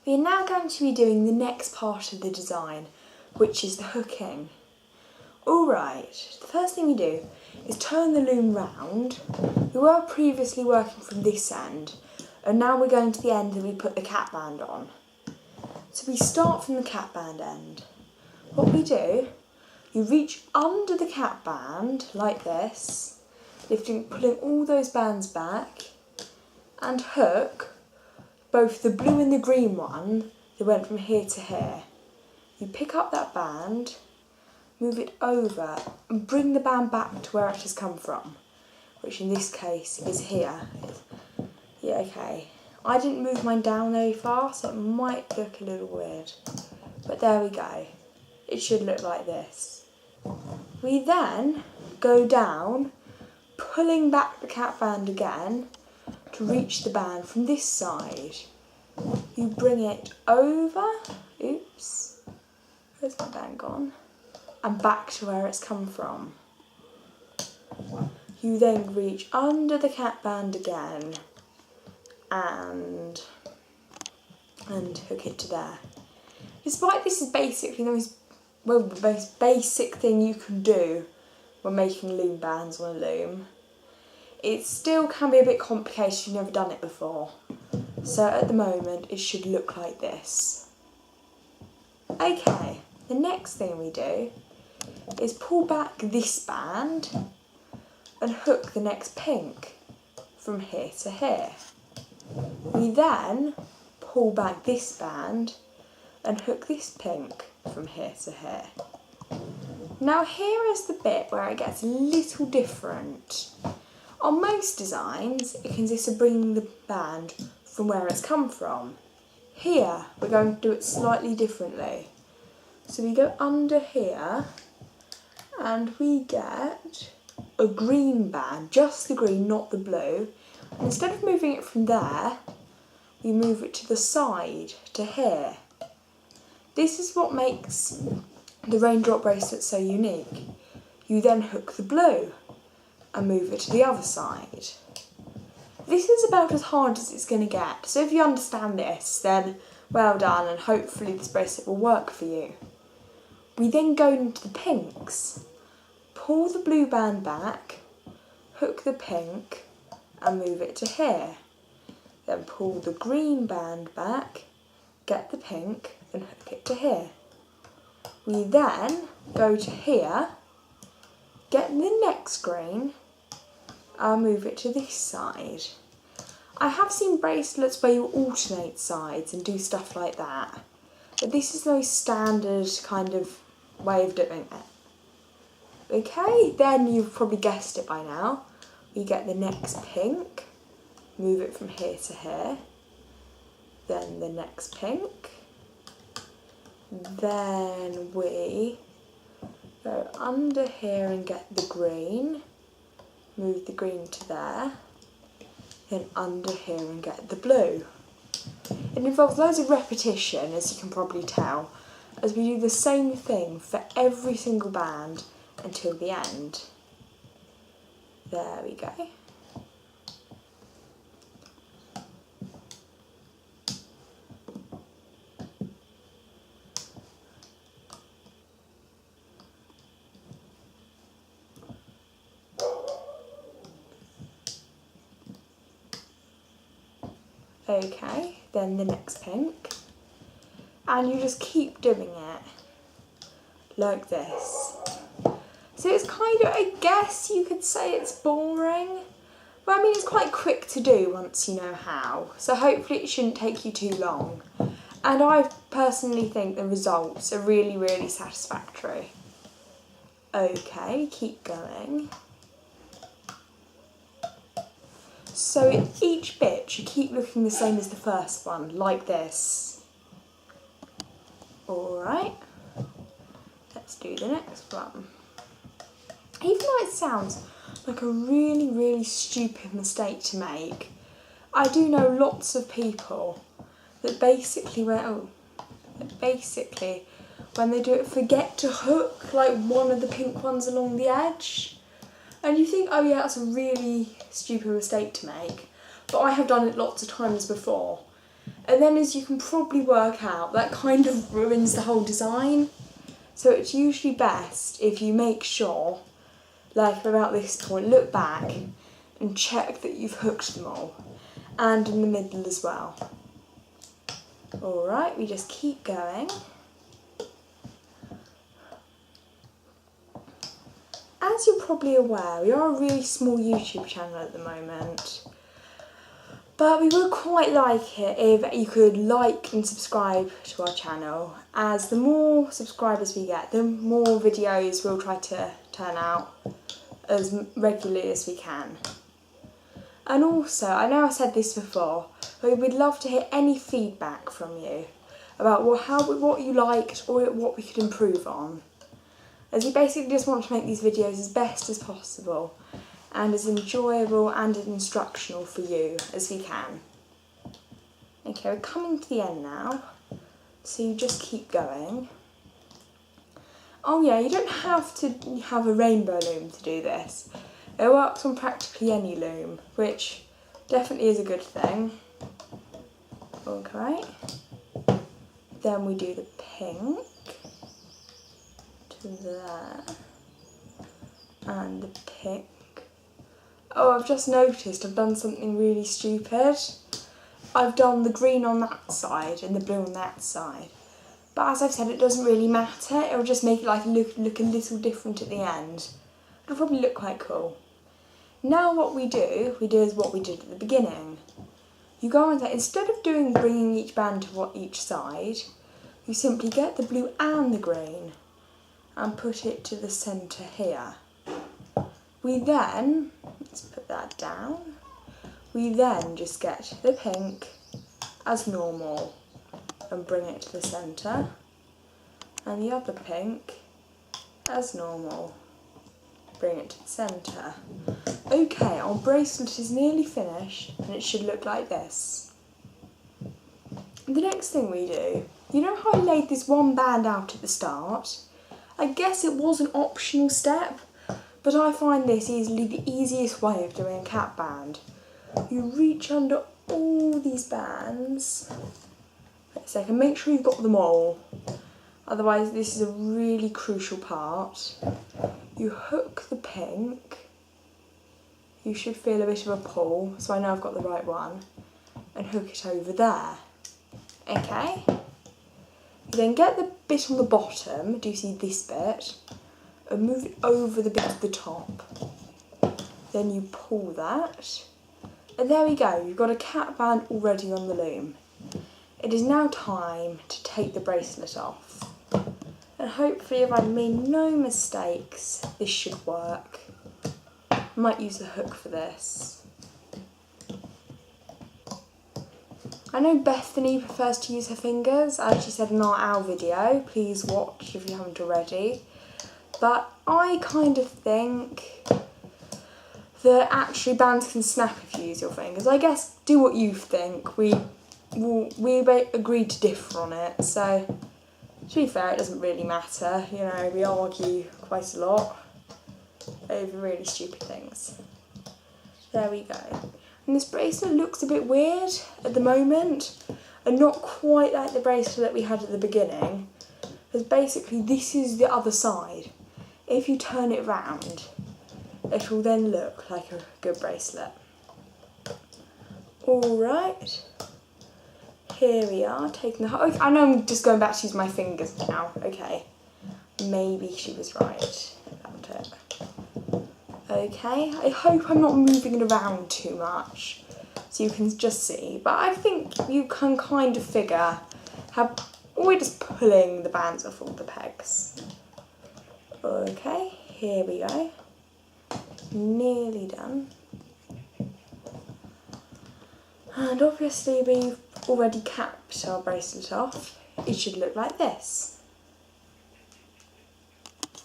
We are now going to be doing the next part of the design, which is the hooking. Alright, the first thing we do is turn the loom round. We were previously working from this end, and now we're going to the end and we put the cap band on. So we start from the cap band end. What we do, you reach under the cap band like this, pulling all those bands back, and hook both the blue and the green one that went from here to here. You pick up that band, move it over and bring the band back to where it has come from, which in this case is here. Yeah, okay. I didn't move mine down very far, so it might look a little weird, but there we go. It should look like this. We then go down, pulling back the cap band again to reach the band from this side. You bring it over, oops, where's my band gone? And back to where it's come from. You then reach under the cap band again and hook it to there. Despite this is basically the most basic thing you can do when making loom bands on a loom, it still can be a bit complicated if you've never done it before. So at the moment it should look like this. Okay, the next thing we do is pull back this band and hook the next pink from here to here. We then pull back this band and hook this pink from here to here. Now here is the bit where it gets a little different. On most designs, it consists of bringing the band from where it's come from. Here, we're going to do it slightly differently. So we go under here and we get a green band, just the green, not the blue. And instead of moving it from there, we move it to the side, to here. This is what makes the raindrop bracelet so unique. You then hook the blue and move it to the other side. This is about as hard as it's going to get, so if you understand this, then well done, and hopefully this bracelet will work for you. We then go into the pinks, pull the blue band back, hook the pink and move it to here. Then pull the green band back, get the pink and hook it to here. We then go to here, get the next green, I'll move it to this side. I have seen bracelets where you alternate sides and do stuff like that, but this is the most standard kind of way of doing it. Okay, then you've probably guessed it by now. We get the next pink, move it from here to here, then the next pink, then we go under here and get the green, move the green to there, then under here and get the blue. It involves loads of repetition, as you can probably tell, as we do the same thing for every single band until the end. There we go. Okay, then the next pink, and you just keep doing it like this. So it's kind of, I guess you could say it's boring, but I mean it's quite quick to do once you know how, so hopefully it shouldn't take you too long. And I personally think the results are really, really satisfactory. Okay, keep going. So in each bit should keep looking the same as the first one, like this. Alright, let's do the next one. Even though it sounds like a really, really stupid mistake to make, I do know lots of people that basically when they do it forget to hook like one of the pink ones along the edge. And you think, oh yeah, that's a really stupid mistake to make. But I have done it lots of times before. And then, as you can probably work out, that kind of ruins the whole design. So it's usually best if you make sure, like about this point, look back and check that you've hooked them all, and in the middle as well. Alright, we just keep going. As you're probably aware, we are a really small YouTube channel at the moment, but we would quite like it if you could like and subscribe to our channel, as the more subscribers we get, the more videos we'll try to turn out as regularly as we can. And also, I know I said this before, but we'd love to hear any feedback from you about what you liked or what we could improve on, as we basically just want to make these videos as best as possible and as enjoyable and as instructional for you as we can. Okay, we're coming to the end now, so you just keep going. Oh yeah, you don't have to have a rainbow loom to do this. It works on practically any loom, which definitely is a good thing. Okay, then we do the pink to there, and the pink. Oh, I've just noticed I've done something really stupid. I've done the green on that side and the blue on that side. But as I've said, it doesn't really matter. It'll just make it like look a little different at the end. It'll probably look quite cool. Now what we do is what we did at the beginning. You go on there, instead of bringing each band to each side, you simply get the blue and the green and put it to the centre here. We then, let's put that down, we then just get the pink as normal and bring it to the centre, and the other pink as normal, bring it to the centre. Okay, our bracelet is nearly finished and it should look like this. The next thing we do, you know how I laid this one band out at the start? I guess it was an optional step, but I find this easily the easiest way of doing a cap band. You reach under all these bands. Wait a second, make sure you've got them all. Otherwise, this is a really crucial part. You hook the pink. You should feel a bit of a pull, so I know I've got the right one. And hook it over there. Okay? You then get the bit on the bottom, do you see this bit? And move it over the bit at the top. Then you pull that. And there we go, you've got a cap band already on the loom. It is now time to take the bracelet off. And hopefully, if I've made no mistakes, this should work. I might use the hook for this. I know Bethany prefers to use her fingers, as she said in our owl video. Please watch if you haven't already. But I kind of think that actually bands can snap if you use your fingers. I guess do what you think. We agreed to differ on it, so to be fair, it doesn't really matter. You know, we argue quite a lot over really stupid things. There we go. And this bracelet looks a bit weird at the moment, and not quite like the bracelet that we had at the beginning, because basically this is the other side. If you turn it round, it will then look like a good bracelet. Alright, here we are, taking the... I know I'm just going back to use my fingers now, okay. Maybe she was right about it. Okay, I hope I'm not moving it around too much, so you can just see. But I think you can kind of figure how we're just pulling the bands off all the pegs. Okay, here we go. Nearly done. And obviously we've already capped our bracelet off. It should look like this.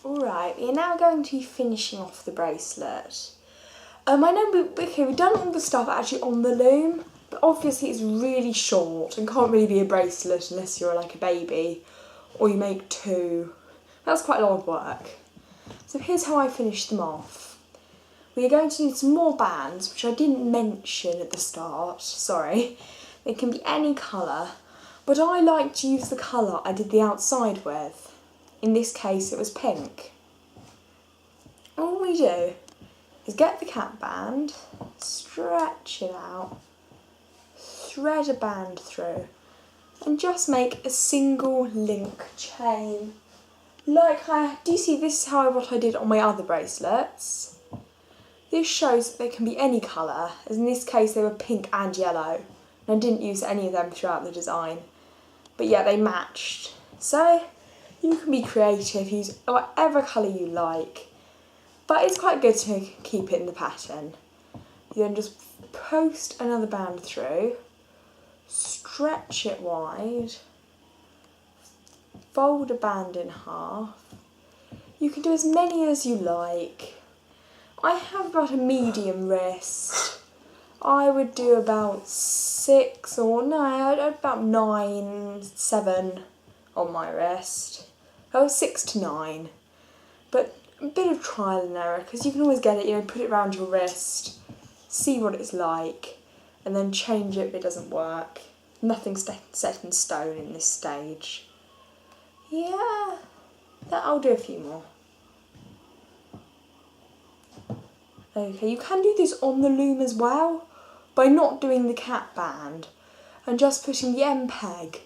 Alright, we are now going to be finishing off the bracelet. I know we've done all the stuff actually on the loom, but obviously it's really short and can't really be a bracelet unless you're like a baby or you make two. That's quite a lot of work. So here's how I finished them off. We are going to need some more bands, which I didn't mention at the start, sorry. They can be any colour, but I like to use the colour I did the outside with. In this case it was pink. All we do is get the cat band, stretch it out, thread a band through, and just make a single link chain. Do you see this is what I did on my other bracelets? This shows that they can be any colour, as in this case they were pink and yellow, and I didn't use any of them throughout the design. But yeah, they matched. So you can be creative, use whatever colour you like, but it's quite good to keep it in the pattern. You then just post another band through, stretch it wide, fold a band in half. You can do as many as you like. I have about a medium wrist. I would do about 9, 7 on my wrist. Oh, 6 to 9. But a bit of trial and error, because you can always get it, put it around your wrist, see what it's like, and then change it if it doesn't work. Nothing's set in stone in this stage. Yeah, I'll do a few more. Okay, you can do this on the loom as well, by not doing the cat band, and just putting the end peg,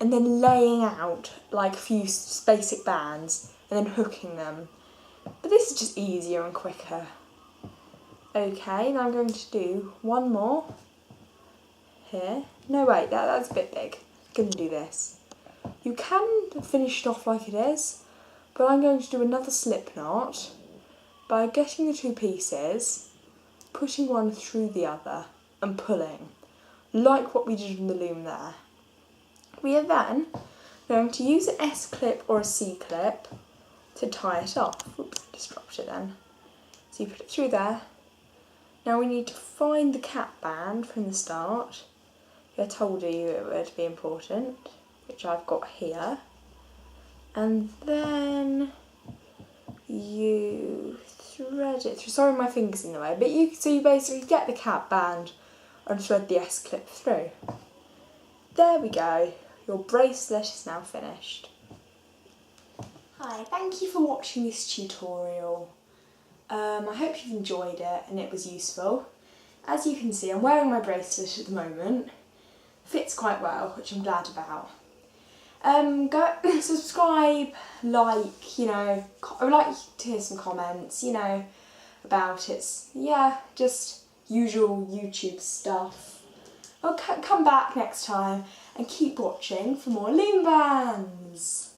and then laying out like a few basic bands, and then hooking them. But this is just easier and quicker. Okay, now I'm going to do one more here. No, wait, that's a bit big. I'm going to do this. You can finish it off like it is, but I'm going to do another slip knot by getting the two pieces, putting one through the other and pulling, like what we did in the loom there. We are then going to use an S-clip or a C-clip to tie it off. Oops, just dropped it then. So you put it through there. Now we need to find the cat band from the start. I told you it would be important, which I've got here. And then you thread it through. Sorry, my finger's in the way, but you basically get the cat band and thread the S-clip through. There we go. Your bracelet is now finished. Hi, thank you for watching this tutorial. I hope you've enjoyed it and it was useful. As you can see, I'm wearing my bracelet at the moment. Fits quite well, which I'm glad about. Go subscribe, like, I would like to hear some comments, about it. Yeah, just usual YouTube stuff. I'll come back next time and keep watching for more loom bands.